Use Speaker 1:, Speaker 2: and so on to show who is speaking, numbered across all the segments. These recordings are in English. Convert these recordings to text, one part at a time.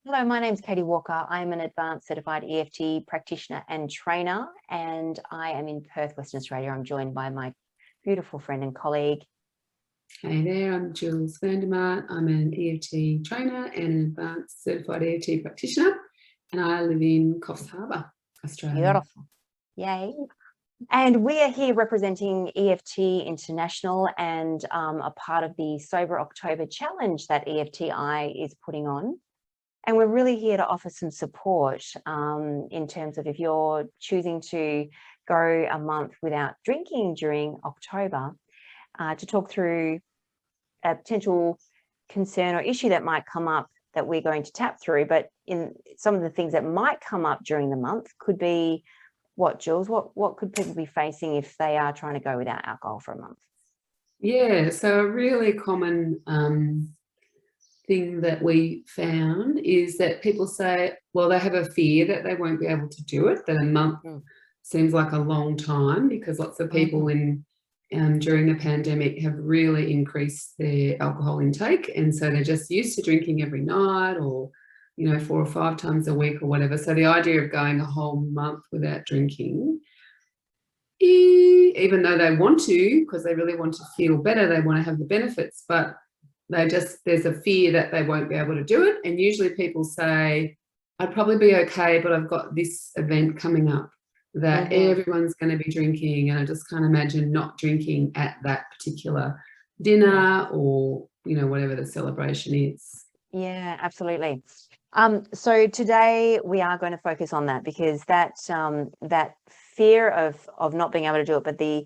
Speaker 1: Hello, my name's Katie Walker. I'm an advanced certified EFT practitioner and trainer, and I am in Perth, Western Australia. I'm joined by my beautiful friend and colleague.
Speaker 2: Hey there, I'm Jules Vandermaat. I'm an EFT trainer and an advanced certified EFT practitioner, and I live in Coffs Harbour, Australia.
Speaker 1: Beautiful. Yay. And we are here representing EFT International and a part of the Sober October Challenge that EFTi is putting on. And we're really here to offer some support in terms of if you're choosing to go a month without drinking during October, to talk through a potential concern or issue that might come up that we're going to tap through. But in some of the things that might come up during the month could be what, Jules? What could people be facing if they are trying to go without alcohol for a month?
Speaker 2: Yeah, so a really common thing that we found is that people say, well, they have a fear that they won't be able to do it, that a month seems like a long time, because lots of people during the pandemic have really increased their alcohol intake, and so they're just used to drinking every night or 4 or 5 times a week or whatever. So the idea of going a whole month without drinking, even though they want to, because they really want to feel better, they want to have the benefits, but there's a fear that they won't be able to do it. And usually people say, I'd probably be okay, but I've got this event coming up that everyone's going to be drinking, and I just can't imagine not drinking at that particular dinner or whatever the celebration is.
Speaker 1: Yeah, absolutely. So today we are going to focus on that, because that fear of not being able to do it, but the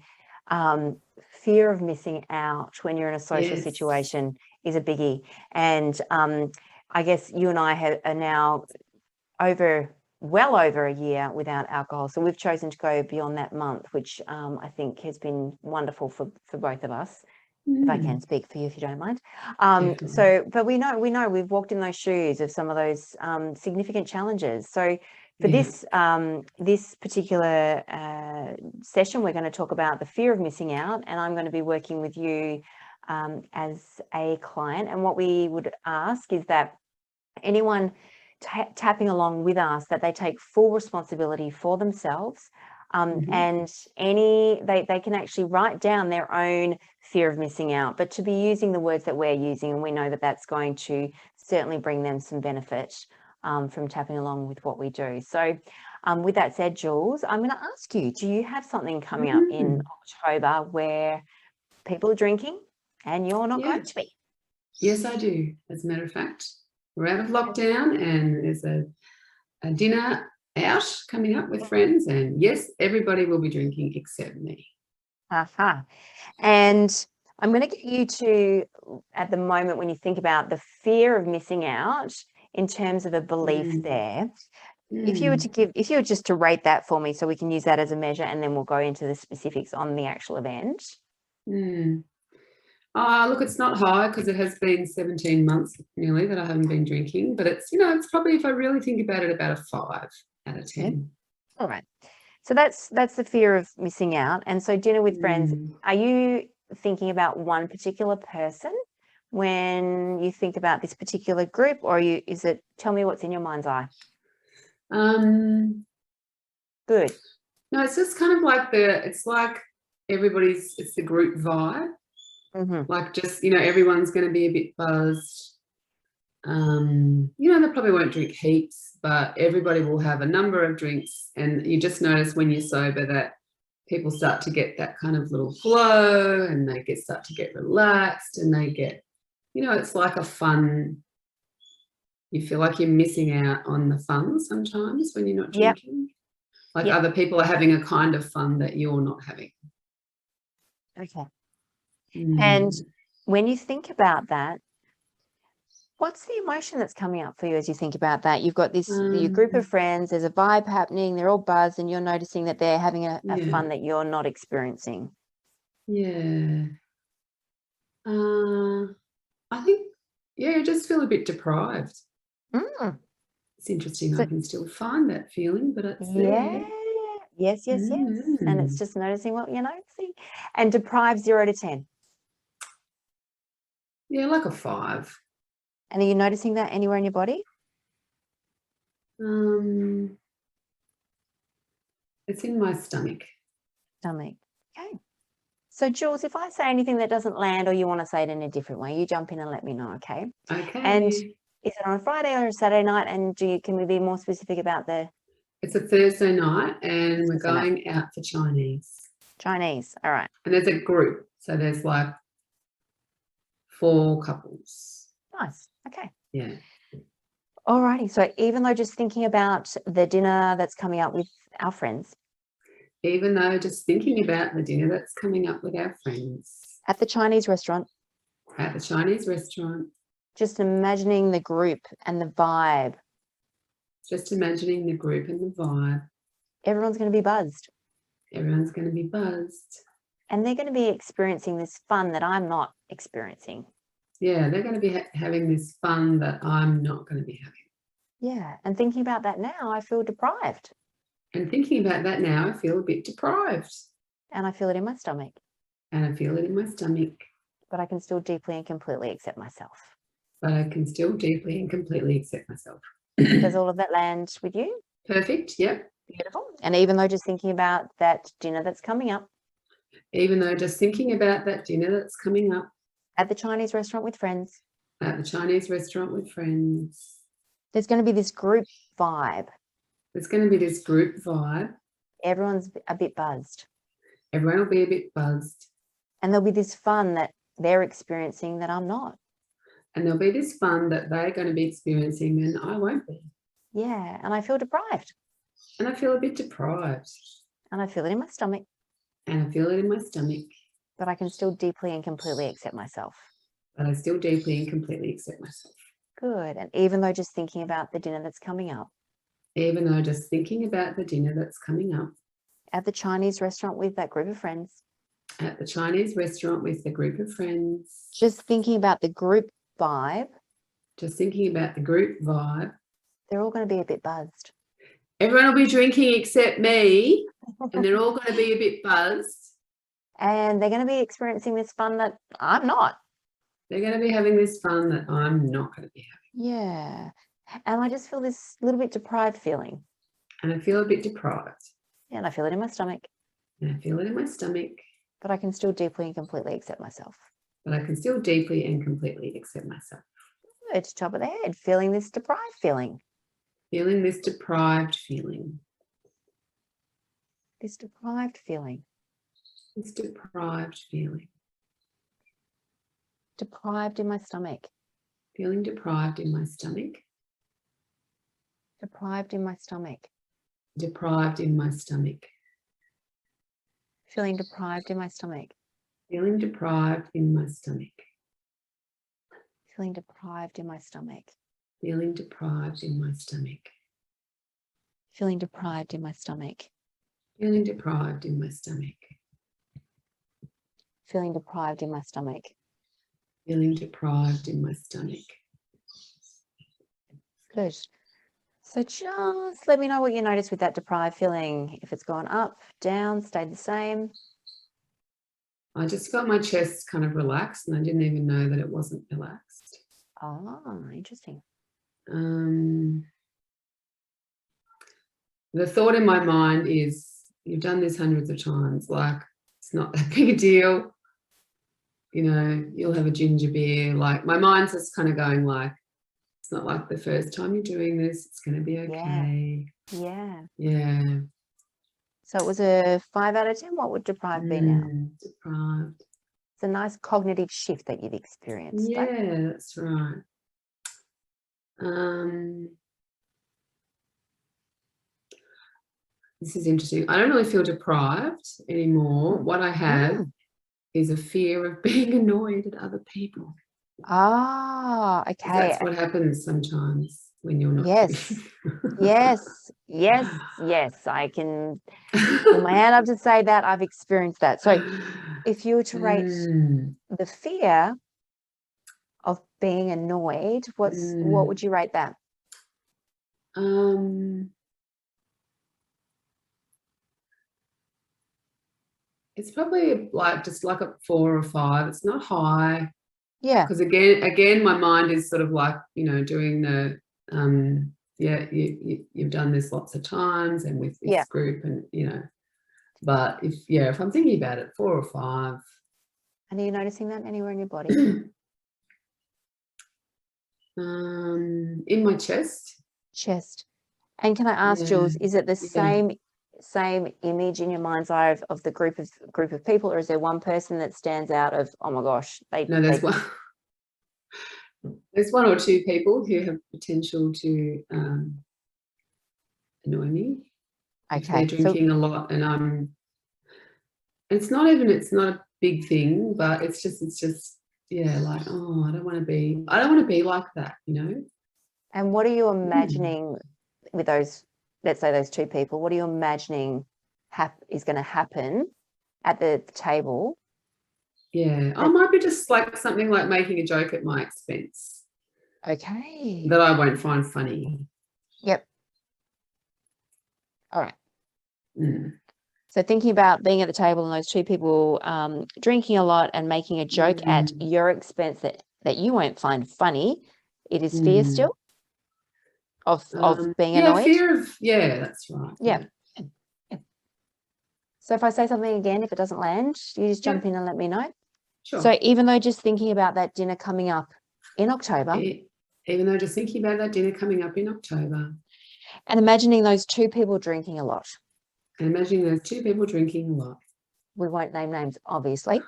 Speaker 1: fear of missing out when you're in a social situation is a biggie. And I guess you and I are now well over a year without alcohol. So we've chosen to go beyond that month, which I think has been wonderful for both of us. If I can speak for you, if you don't mind. But we know we've walked in those shoes of some of those significant challenges. So for this particular session, we're going to talk about the fear of missing out, and I'm going to be working with you as a client. And what we would ask is that anyone tapping along with us, that they take full responsibility for themselves, and they can actually write down their own fear of missing out, but to be using the words that we're using, and we know that that's going to certainly bring them some benefit from tapping along with what we do. So with that said, Jules, I'm going to ask you, do you have something coming up in October where people are drinking and you're not going to be?
Speaker 2: Yes, I do. As a matter of fact, we're out of lockdown and there's a dinner out coming up with friends, and yes, everybody will be drinking except me.
Speaker 1: And I'm going to get you to, at the moment, when you think about the fear of missing out in terms of a belief there, if you were just to rate that for me, so we can use that as a measure, and then we'll go into the specifics on the actual event.
Speaker 2: Look, it's not high, because it has been 17 months nearly that I haven't been drinking, but it's it's probably, if I really think about it, about a 5 out of 10.
Speaker 1: All right. So that's the fear of missing out. And so dinner with friends, are you thinking about one particular person when you think about this particular group, or tell me what's in your mind's eye? Good.
Speaker 2: No, it's just kind of like it's like it's the group vibe. Like just, everyone's going to be a bit buzzed. They probably won't drink heaps, but everybody will have a number of drinks, and you just notice when you're sober that people start to get that kind of little flow, and they start to get relaxed, and they get, it's like a fun, you feel like you're missing out on the fun sometimes when you're not drinking. Like other people are having a kind of fun that you're not having.
Speaker 1: Okay. And when you think about that, what's the emotion that's coming up for you as you think about that? You've got your group of friends, there's a vibe happening, they're all buzzed, and you're noticing that they're having a fun that you're not experiencing.
Speaker 2: Yeah. I think, I just feel a bit deprived. It's interesting. I can still find that feeling, but it's there.
Speaker 1: Yes. And it's just noticing what you're noticing. And deprived 0 to 10?
Speaker 2: Yeah, like a 5.
Speaker 1: And are you noticing that anywhere in your body?
Speaker 2: It's in my stomach.
Speaker 1: Stomach. Okay. So Jules, if I say anything that doesn't land or you want to say it in a different way, you jump in and let me know, okay?
Speaker 2: Okay.
Speaker 1: And is it on a Friday or a Saturday night? And can we be more specific about
Speaker 2: It's a Thursday night and we're going out for Chinese.
Speaker 1: Chinese, all right.
Speaker 2: And there's a group. So there's like 4 couples.
Speaker 1: Nice, okay.
Speaker 2: Yeah.
Speaker 1: Alrighty, so even though just thinking about the dinner that's coming up with our friends.
Speaker 2: Even though just thinking about the dinner that's coming up with our friends.
Speaker 1: At the Chinese restaurant.
Speaker 2: At the Chinese restaurant.
Speaker 1: Just imagining the group and the vibe.
Speaker 2: Just imagining the group and the vibe.
Speaker 1: Everyone's going to be buzzed.
Speaker 2: Everyone's going to be buzzed.
Speaker 1: And they're going to be experiencing this fun that I'm not experiencing.
Speaker 2: Yeah, they're going to be having this fun that I'm not going to be having.
Speaker 1: Yeah, and thinking about that now, I feel deprived.
Speaker 2: And thinking about that now, I feel a bit deprived.
Speaker 1: And I feel it in my stomach.
Speaker 2: And I feel it in my stomach.
Speaker 1: But I can still deeply and completely accept myself.
Speaker 2: But I can still deeply and completely accept myself.
Speaker 1: Does all of that land with you?
Speaker 2: Perfect, yep.
Speaker 1: Beautiful. And even though just thinking about that dinner that's coming up.
Speaker 2: Even though just thinking about that dinner that's coming up.
Speaker 1: At the Chinese restaurant with friends.
Speaker 2: At the Chinese restaurant with friends.
Speaker 1: There's going to be this group vibe.
Speaker 2: There's going to be this group vibe.
Speaker 1: Everyone's a bit buzzed.
Speaker 2: Everyone will be a bit buzzed.
Speaker 1: And there'll be this fun that they're experiencing that I'm not.
Speaker 2: And there'll be this fun that they're going to be experiencing and I won't be.
Speaker 1: Yeah, and I feel deprived.
Speaker 2: And I feel a bit deprived.
Speaker 1: And I feel it in my stomach.
Speaker 2: And I feel it in my stomach.
Speaker 1: But I can still deeply and completely accept myself.
Speaker 2: But I still deeply and completely accept myself.
Speaker 1: Good. And even though just thinking about the dinner that's coming up.
Speaker 2: Even though just thinking about the dinner that's coming up.
Speaker 1: At the Chinese restaurant with that group of friends.
Speaker 2: At the Chinese restaurant with the group of friends.
Speaker 1: Just thinking about the group vibe.
Speaker 2: Just thinking about the group vibe.
Speaker 1: They're all going to be a bit buzzed.
Speaker 2: Everyone will be drinking except me. And they're all going to be a bit buzzed.
Speaker 1: And they're going to be experiencing this fun that I'm not.
Speaker 2: They're going to be having this fun that I'm not going to be having.
Speaker 1: Yeah. And I just feel this little bit deprived feeling.
Speaker 2: And I feel a bit deprived.
Speaker 1: Yeah, and I feel it in my stomach.
Speaker 2: And I feel it in my stomach.
Speaker 1: But I can still deeply and completely accept myself.
Speaker 2: But I can still deeply and completely accept myself.
Speaker 1: Good, top of the head, feeling this deprived feeling.
Speaker 2: Feeling this deprived feeling.
Speaker 1: This deprived feeling.
Speaker 2: This deprived feeling.
Speaker 1: Deprived in my stomach.
Speaker 2: Feeling deprived in my stomach.
Speaker 1: Deprived in my stomach.
Speaker 2: Deprived in my stomach.
Speaker 1: Feeling deprived in my stomach.
Speaker 2: Feeling deprived in my stomach.
Speaker 1: Feeling deprived in my stomach.
Speaker 2: Feeling deprived in my stomach.
Speaker 1: Feeling deprived in my stomach.
Speaker 2: Feeling deprived in my stomach.
Speaker 1: Feeling deprived in my stomach.
Speaker 2: Feeling deprived in my stomach.
Speaker 1: Good. So just let me know what you notice with that deprived feeling. If it's gone up, down, stayed the same.
Speaker 2: I just felt my chest kind of relaxed and I didn't even know that it wasn't relaxed.
Speaker 1: Oh, interesting.
Speaker 2: The thought in my mind is, you've done this hundreds of times, like it's not that big a deal. You know, you'll have a ginger beer. Like my mind's just kind of going like, it's not like the first time you're doing this, it's going to be okay.
Speaker 1: Yeah.
Speaker 2: Yeah.
Speaker 1: So it was a 5 out of 10. What would deprived be now?
Speaker 2: Deprived.
Speaker 1: It's a nice cognitive shift that you've experienced.
Speaker 2: Yeah,
Speaker 1: right?
Speaker 2: that's right. This is interesting. I don't really feel deprived anymore. What I have is a fear of being annoyed at other people.
Speaker 1: Ah, okay.
Speaker 2: That's what happens sometimes when you're not.
Speaker 1: Yes. Yes. I can put my hand up to say that I've experienced that. So if you were to rate the fear of being annoyed, what would you rate that?
Speaker 2: It's probably like just like a 4 or 5. It's not high.
Speaker 1: Yeah.
Speaker 2: Because again, my mind is sort of like, you know, doing the yeah, you've done this lots of times and with this group, and but if I'm thinking about it 4 or 5.
Speaker 1: And are you noticing that anywhere in your body?
Speaker 2: In my chest.
Speaker 1: And can I ask, Jules, is it the same image in your mind's eye of the group of people, or is there one person that stands out of, oh my gosh,
Speaker 2: No, there's one. There's 1 or 2 people who have potential to annoy me.
Speaker 1: Okay.
Speaker 2: If they're drinking a lot, and it's not a big thing, but it's just like, oh, I don't want to be like that,
Speaker 1: And what are you imagining with those, let's say those 2 people, what are you imagining is going to happen at the table?
Speaker 2: Yeah, I might be just like something like making a joke at my expense.
Speaker 1: Okay.
Speaker 2: That I won't find funny.
Speaker 1: Yep. All right.
Speaker 2: Mm.
Speaker 1: So thinking about being at the table and those 2 people drinking a lot and making a joke at your expense that you won't find funny, it is fear still of being annoyed?
Speaker 2: Fear of, that's right.
Speaker 1: Yeah. So if I say something again, if it doesn't land, you just jump in and let me know.
Speaker 2: Sure.
Speaker 1: So even though just thinking about that dinner coming up in October.
Speaker 2: Even though just thinking about that dinner coming up in October.
Speaker 1: And imagining those 2 people drinking a lot.
Speaker 2: And imagining those 2 people drinking a lot.
Speaker 1: We won't name names, obviously,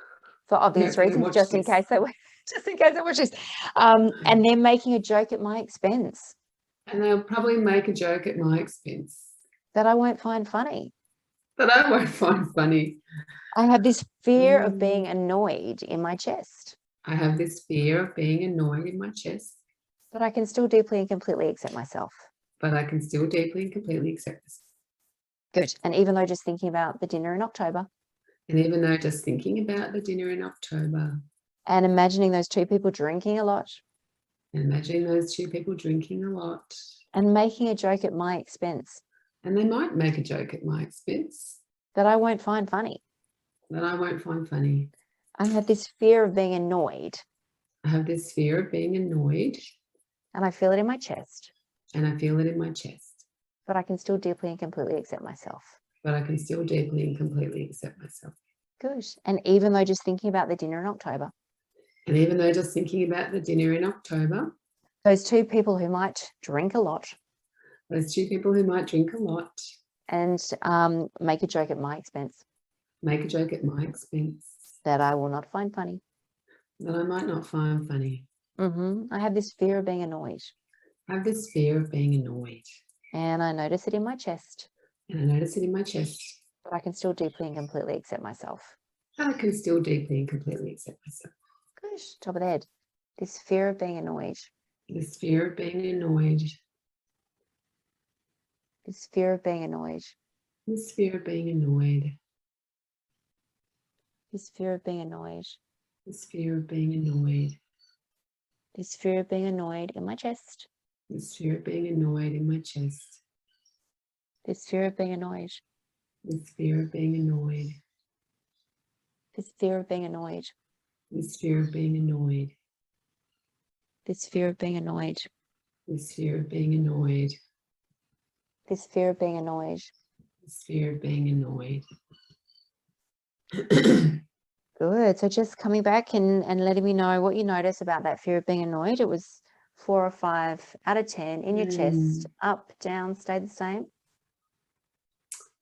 Speaker 1: for obvious reasons, just in case they watch this. And they're making a joke at my expense.
Speaker 2: And they'll probably make a joke at my expense.
Speaker 1: That I won't find funny. I have this fear of being annoyed in my chest.
Speaker 2: I have this fear of being annoyed in my chest.
Speaker 1: But I can still deeply and completely accept myself.
Speaker 2: But I can still deeply and completely accept this.
Speaker 1: Good. And even though just thinking about the dinner in October.
Speaker 2: And even though just thinking about the dinner in October.
Speaker 1: And imagining those 2 people drinking a lot.
Speaker 2: And imagining those 2 people drinking a lot.
Speaker 1: And making a joke at my expense.
Speaker 2: And they might make a joke at my expense.
Speaker 1: That I won't find funny. I have this fear of being annoyed.
Speaker 2: And
Speaker 1: I feel it in my chest.
Speaker 2: But
Speaker 1: I can still deeply and completely accept myself. Good. And even though just thinking about the dinner in October. Those 2 people who might drink a lot. And make a joke at my expense. That I will not find funny.
Speaker 2: That I might not find funny.
Speaker 1: I have this fear of being annoyed. And I notice it in my chest. But I can still deeply and completely accept myself.
Speaker 2: Good.
Speaker 1: Top of the head. This fear of being annoyed.
Speaker 2: This fear of being annoyed.
Speaker 1: This fear of being annoyed.
Speaker 2: This fear of being annoyed.
Speaker 1: This fear of being annoyed.
Speaker 2: This fear of being annoyed.
Speaker 1: This fear of being annoyed in my chest.
Speaker 2: This fear of being annoyed in my chest.
Speaker 1: This fear of being annoyed.
Speaker 2: This fear of being annoyed.
Speaker 1: This fear of being annoyed.
Speaker 2: This fear of being annoyed.
Speaker 1: This fear of being annoyed.
Speaker 2: This fear of being annoyed.
Speaker 1: This fear of being annoyed.
Speaker 2: This fear of being annoyed.
Speaker 1: Good. So just coming back and letting me know what you notice about that fear of being annoyed. It was 4 or 5 out of 10 in your chest, up, down, stayed the same.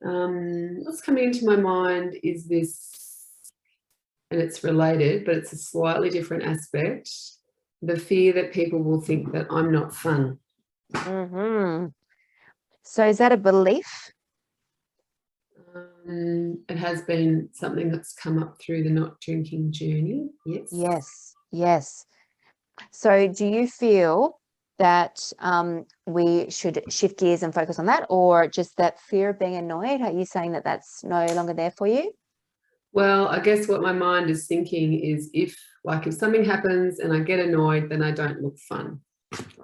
Speaker 2: What's coming into my mind is this, and it's related, but it's a slightly different aspect. The fear that people will think that I'm not fun.
Speaker 1: So is that a belief?
Speaker 2: It has been something that's come up through the not drinking journey.
Speaker 1: Yes. So do you feel that we should shift gears and focus on that, or just that fear of being annoyed? Are you saying that that's no longer there for you?
Speaker 2: Well, I guess what my mind is thinking is if something happens and I get annoyed, then I don't look fun.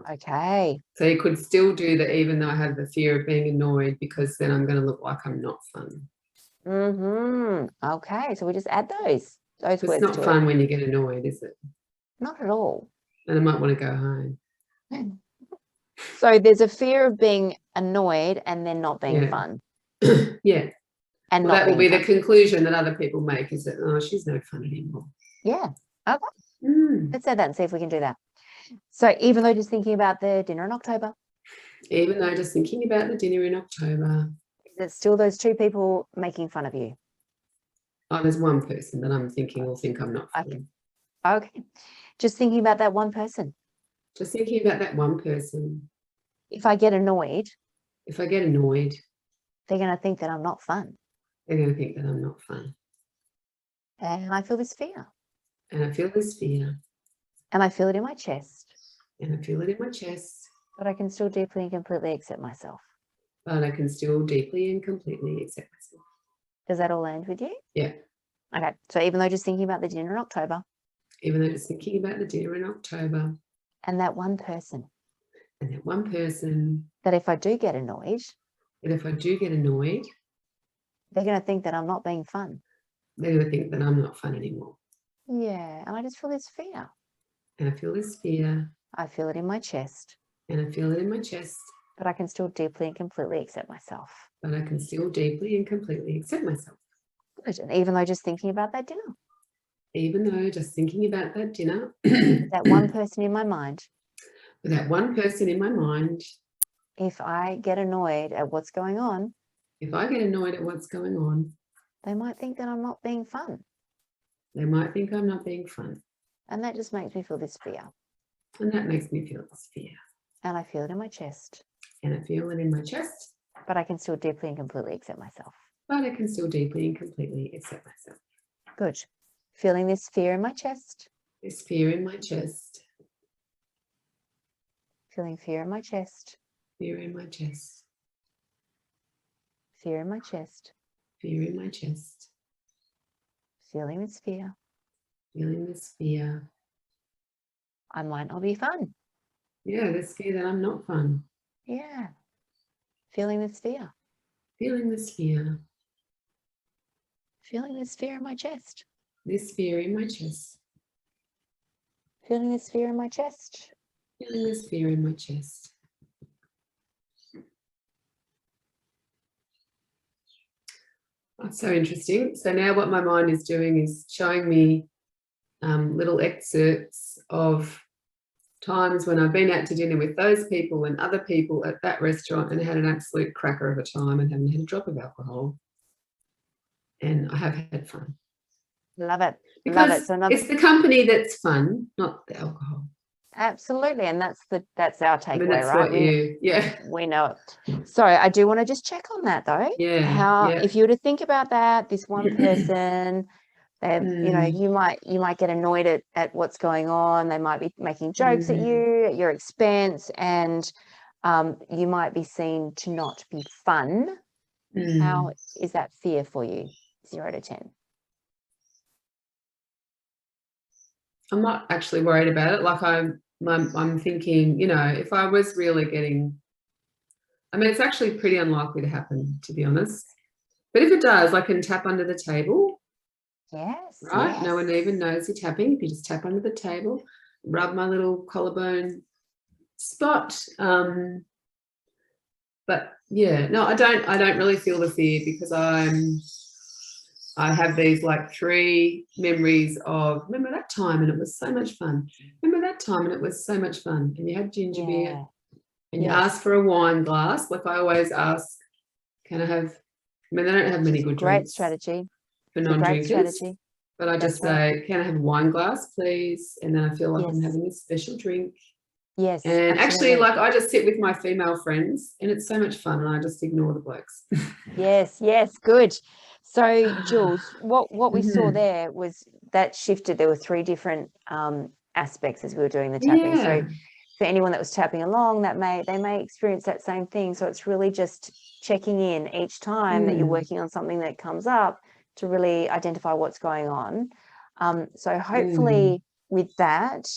Speaker 1: Okay.
Speaker 2: So you could still do that even though I have the fear of being annoyed, because then I'm going to look like I'm not fun.
Speaker 1: Okay. So we just add those words to it.
Speaker 2: It's not fun when you get annoyed, is it?
Speaker 1: Not at all.
Speaker 2: And I might want to go home.
Speaker 1: So there's a fear of being annoyed and then not being
Speaker 2: Yeah.
Speaker 1: fun.
Speaker 2: Yeah.
Speaker 1: And
Speaker 2: Well,
Speaker 1: not
Speaker 2: that will
Speaker 1: being
Speaker 2: be
Speaker 1: fun.
Speaker 2: the conclusion that other people make, is that, oh, she's no fun anymore.
Speaker 1: Yeah. Okay.
Speaker 2: Mm.
Speaker 1: Let's say that and see if we can do that. So even though just thinking about the dinner in October,
Speaker 2: Even though just thinking about the dinner in October,
Speaker 1: there's still those two people making fun of you.
Speaker 2: oh, there's one person that I'm thinking will think I'm not funny.
Speaker 1: Okay. Just thinking about that one person.
Speaker 2: Just thinking about that one person.
Speaker 1: If I get annoyed,
Speaker 2: If I get annoyed,
Speaker 1: they're going to think that I'm not fun.
Speaker 2: they're going to think that I'm not fun.
Speaker 1: And I feel this fear.
Speaker 2: And I feel this fear.
Speaker 1: And I feel it in my chest.
Speaker 2: And I feel it in my chest.
Speaker 1: But I can still deeply and completely accept myself.
Speaker 2: But I can still deeply and completely accept myself.
Speaker 1: Does that all land with you?
Speaker 2: Yeah.
Speaker 1: Okay. So even though just thinking about the dinner in October.
Speaker 2: Even though just thinking about the dinner in October.
Speaker 1: And that one person.
Speaker 2: And that one person.
Speaker 1: That if I do get annoyed.
Speaker 2: That if I do get annoyed.
Speaker 1: They're going to think that I'm not being fun.
Speaker 2: They're going to think that I'm not fun anymore.
Speaker 1: Yeah. And I just feel this fear.
Speaker 2: And I feel this fear.
Speaker 1: I feel it in my chest.
Speaker 2: And I feel it in my chest.
Speaker 1: But I can still deeply and completely accept myself.
Speaker 2: But I can still deeply and completely accept myself.
Speaker 1: Good. And even though just thinking about that dinner.
Speaker 2: Even though just thinking about that dinner.
Speaker 1: That one person in my mind.
Speaker 2: With that one person in my mind.
Speaker 1: If I get annoyed at what's going on.
Speaker 2: If I get annoyed at what's going on.
Speaker 1: They might think that I'm not being fun.
Speaker 2: They might think I'm not being fun.
Speaker 1: And that just makes me feel this fear.
Speaker 2: And that makes me feel this fear.
Speaker 1: And I feel it in my chest.
Speaker 2: And I feel it in my chest.
Speaker 1: But I can still deeply and completely accept myself.
Speaker 2: But I can still deeply and completely accept myself.
Speaker 1: Good. Feeling this fear in my chest.
Speaker 2: This fear in my chest.
Speaker 1: Feeling fear in my chest.
Speaker 2: Fear in my chest.
Speaker 1: Fear in my chest.
Speaker 2: Fear in my chest.
Speaker 1: Feeling this fear.
Speaker 2: Feeling this fear.
Speaker 1: I might not be fun.
Speaker 2: Yeah, this fear that I'm not fun.
Speaker 1: Yeah. Feeling this fear.
Speaker 2: Feeling this fear.
Speaker 1: Feeling this fear in my chest.
Speaker 2: This fear in my chest.
Speaker 1: Feeling this fear in my chest.
Speaker 2: Feeling this fear in my chest. That's so interesting. So now what my mind is doing is showing me little excerpts of times when I've been out to dinner with those people and other people at that restaurant and had an absolute cracker of a time and haven't had a drop of alcohol. And I have had fun.
Speaker 1: Love it.
Speaker 2: Because
Speaker 1: Love it. So
Speaker 2: it's the company that's fun, not the alcohol.
Speaker 1: Absolutely. And that's our takeaway,
Speaker 2: I mean, that's
Speaker 1: right?
Speaker 2: what
Speaker 1: We know it. So I do want to just check on that though.
Speaker 2: Yeah.
Speaker 1: If you were to think about that, this one person, you might get annoyed at what's going on. They might be making jokes at you at your expense, and you might be seen to not be fun. How is that fear for you? 0 to 10.
Speaker 2: I'm not actually worried about it. Like I'm thinking, if I was really getting, it's actually pretty unlikely to happen, to be honest. But if it does, I can tap under the table.
Speaker 1: Yes.
Speaker 2: Right?
Speaker 1: Yes.
Speaker 2: No one even knows you're tapping. If you just tap under the table, rub my little collarbone spot. But yeah, no, I don't really feel the fear because I have these like 3 memories of, remember that time and it was so much fun. Remember that time and it was so much fun. And you had ginger beer and you asked for a wine glass. Like I always ask, can I have, they don't have many good
Speaker 1: Great
Speaker 2: drinks
Speaker 1: strategy.
Speaker 2: for non-drinkers. But I just say, can I have a wine glass, please? And then I feel like I'm having this special drink.
Speaker 1: Yes.
Speaker 2: And
Speaker 1: absolutely.
Speaker 2: actually, like I just sit with my female friends and it's so much fun and I just ignore the blokes.
Speaker 1: Yes, good. So Jules, what we saw there was that shifted. There were 3 different aspects as we were doing the tapping.
Speaker 2: Yeah.
Speaker 1: So for anyone that was tapping along, they may experience that same thing. So it's really just checking in each time that you're working on something that comes up to really identify what's going on. So hopefully with that,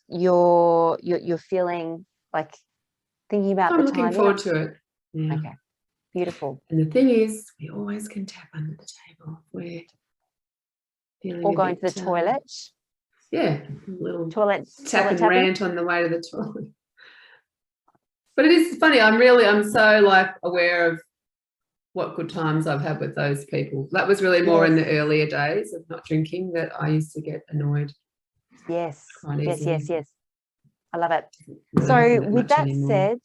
Speaker 1: you're feeling like thinking about
Speaker 2: I'm
Speaker 1: the time.
Speaker 2: looking forward to it. Yeah.
Speaker 1: Okay, beautiful.
Speaker 2: And the thing is, we always can tap under the table. We're feeling
Speaker 1: or going to the toilet.
Speaker 2: Yeah, a little
Speaker 1: Toilet
Speaker 2: tap and
Speaker 1: tapping.
Speaker 2: rant on the way to the toilet. But it is funny. I'm so like aware of what good times I've had with those people. That was really more in the earlier days of not drinking that I used to get annoyed.
Speaker 1: Yes.
Speaker 2: Quite
Speaker 1: Yes,
Speaker 2: easily.
Speaker 1: yes, yes. I love it.
Speaker 2: Really
Speaker 1: So
Speaker 2: happen
Speaker 1: with
Speaker 2: much
Speaker 1: that
Speaker 2: anymore.
Speaker 1: said,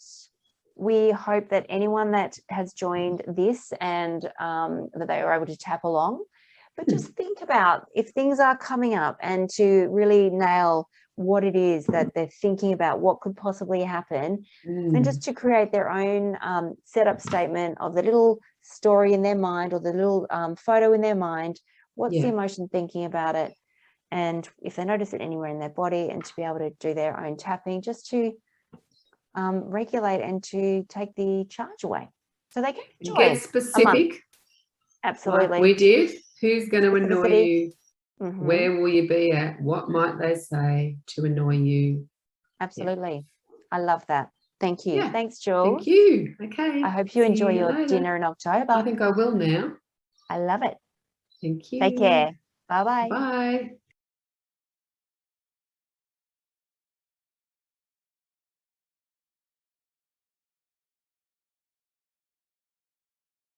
Speaker 1: we hope that anyone that has joined this and that they were able to tap along, but just think about if things are coming up and to really nail what it is that they're thinking about, what could possibly happen, and just to create their own setup statement of the little story in their mind or the little photo in their mind. What's the emotion thinking about it? And if they notice it anywhere in their body, and to be able to do their own tapping just to regulate and to take the charge away. So they can enjoy
Speaker 2: get specific.
Speaker 1: Absolutely.
Speaker 2: Like we did. Who's going to annoy you?
Speaker 1: Mm-hmm.
Speaker 2: Where will you be at? What might they say to annoy you?
Speaker 1: Absolutely. I love that. Thank you.
Speaker 2: Yeah.
Speaker 1: Thanks, Jules.
Speaker 2: Thank you. Okay.
Speaker 1: I hope you enjoy your dinner in October.
Speaker 2: I think I will now.
Speaker 1: I love it.
Speaker 2: Thank you.
Speaker 1: Take care. Bye-bye.
Speaker 2: Bye.